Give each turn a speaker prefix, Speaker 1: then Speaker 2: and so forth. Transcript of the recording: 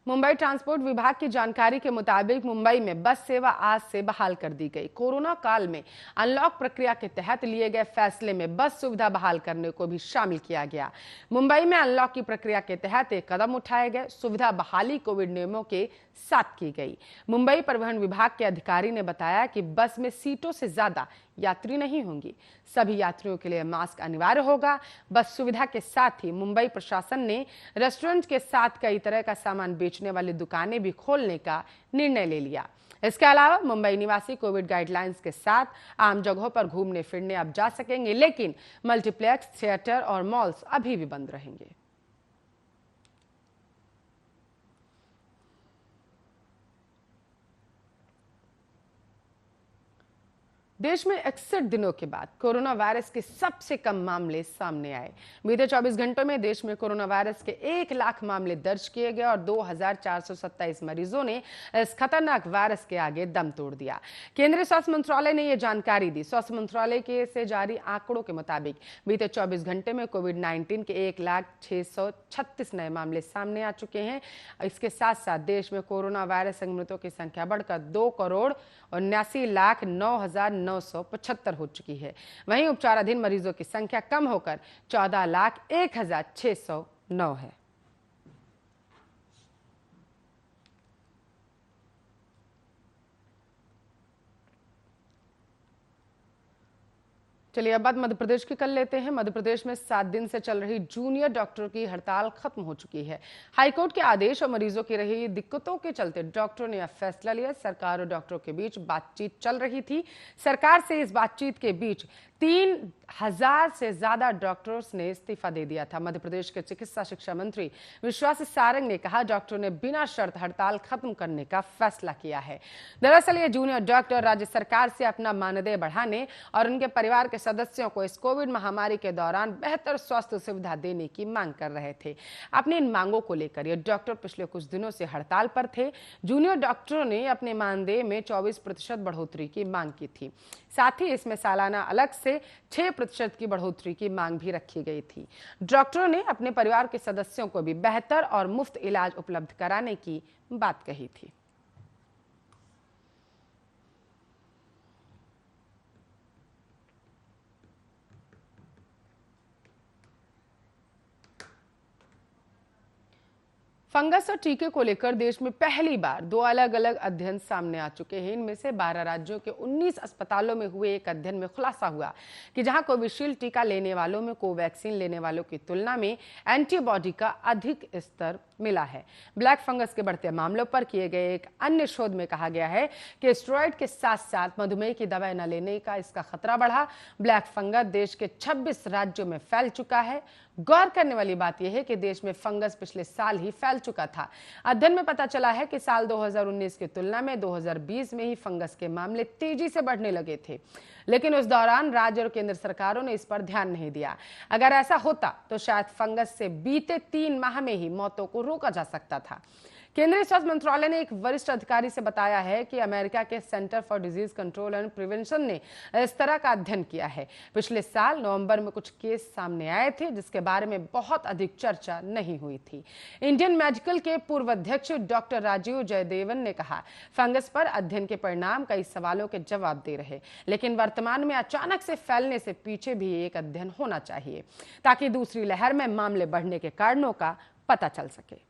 Speaker 1: Mumbai transport विभाग की जानकारी के मुताबिक मुंबई में बस सेवा आज से बहाल कर दी गई। कोरोना काल में अनलॉक प्रक्रिया के तहत लिए गए फैसले में बस सुविधा बहाल करने को भी शामिल किया गया। मुंबई में अनलॉक की प्रक्रिया के तहत एक कदम उठाए गए। सुविधा बहाली कोविड नियमों के साथ की गई। मुंबई परिवहन विभाग के अधिकारी ने बताया कि बस में सीटों से ज्यादा यात्री नहीं होंगी। सभी यात्रियों के लिए मास्क अनिवार्य होगा। बस सुविधा के साथ ही मुंबई प्रशासन ने रेस्टोरेंट के साथ कई तरह का सामान बेचने वाली दुकानें भी खोलने का निर्णय ले लिया। इसके अलावा मुंबई निवासी कोविड गाइडलाइंस के साथ आम जगहों पर घूमने फिरने अब जा सकेंगे, लेकिन मल्टीप्लेक्स, थिएटर और मॉल्स अभी भी बंद रहेंगे। देश में 61 दिनों के बाद कोरोना वायरस के सबसे कम मामले सामने आए। बीते 24 घंटों में देश में कोरोना वायरस के 1 लाख मामले दर्ज किए गए और 2427 मरीजों ने इस खतरनाक वायरस के आगे दम तोड़ दिया। केंद्रीय स्वास्थ्य मंत्रालय ने यह जानकारी दी। स्वास्थ्य मंत्रालय के से जारी आंकड़ों के मुताबिक बीते 24 घंटे में कोविड-19 के 1,06,36 नए मामले सामने आ चुके हैं। इसके साथ साथ देश में कोरोना वायरस संक्रमितों की संख्या बढ़कर 2,79,09,975 हो चुकी है। वहीं उपचाराधीन मरीजों की संख्या कम होकर 14,01,609 है। चलिए अब बात मध्य प्रदेश की कर लेते हैं। मध्य प्रदेश में 7 दिन से चल रही जूनियर डॉक्टरों की हड़ताल खत्म हो चुकी है। हाईकोर्ट के आदेश और मरीजों की रही दिक्कतों के चलते डॉक्टरों ने यह फैसला लिया। सरकार और डॉक्टरों के बीच बातचीत चल रही थी। सरकार से इस बातचीत के बीच 3,000 से ज्यादा डॉक्टरों ने इस्तीफा दे दिया था। मध्य प्रदेश के चिकित्सा शिक्षा मंत्री विश्वास सारंग ने कहा, डॉक्टरों ने बिना शर्त हड़ताल खत्म करने का फैसला किया है। दरअसल ये जूनियर डॉक्टर राज्य सरकार से अपना मानदेय बढ़ाने और उनके परिवार के सदस्यों को इस कोविड महामारी के दौरान बेहतर स्वास्थ्य सुविधा देने की मांग कर रहे थे। अपनी इन मांगों को लेकर ये डॉक्टर पिछले कुछ दिनों से हड़ताल पर थे। जूनियर डॉक्टरों ने अपने मानदेय में 24% बढ़ोतरी की मांग की थी। साथ ही इसमें सालाना अलग से 6% की बढ़ोतरी की मांग भी रखी गई थी। डॉक्टरों ने अपने परिवार के सदस्यों को भी बेहतर और मुफ्त इलाज उपलब्ध कराने की बात कही थी। फंगस और टीके को लेकर देश में पहली बार 2 अलग अलग अध्ययन सामने आ चुके हैं। इनमें से 12 राज्यों के 19 अस्पतालों में हुए एक अध्ययन में खुलासा हुआ कि जहां कोविशील्ड टीका लेने वालों में कोवैक्सीन लेने वालों की तुलना में एंटीबॉडी का अधिक स्तर मिला है। ब्लैक फंगस के बढ़ते मामलों पर किए गए एक अन्य शोध में कहा गया है कि स्टेरॉइड के साथ साथ मधुमेह की दवाई न लेने का इसका खतरा बढ़ा। ब्लैक फंगस देश के 26 राज्यों में फैल चुका है। गौर करने वाली बात यह है कि देश में फंगस पिछले साल ही फैल चुका था। अध्ययन में पता चला है कि साल 2019 की तुलना में 2020 में ही फंगस के मामले तेजी से बढ़ने लगे थे, लेकिन उस दौरान राज्य और केंद्र सरकारों ने इस पर ध्यान नहीं दिया। अगर ऐसा होता तो शायद फंगस से बीते 3 माह में ही मौतों को रोका जा सकता था। केंद्रीय स्वास्थ्य मंत्रालय ने एक वरिष्ठ अधिकारी से बताया है कि अमेरिका के centre for disease control and prevention ने इस तरह का अध्ययन किया है। पिछले साल नवंबर में कुछ केस सामने आए थे जिसके बारे में बहुत अधिक चर्चा नहीं हुई थी। इंडियन मेडिकल के पूर्व अध्यक्ष डॉक्टर राजीव जयदेवन ने कहा, फंगस पर अध्ययन के परिणाम कई सवालों के जवाब दे रहे, लेकिन वर्तमान में अचानक से फैलने से पीछे भी एक अध्ययन होना चाहिए ताकि दूसरी लहर में मामले बढ़ने के कारणों का पता चल सके।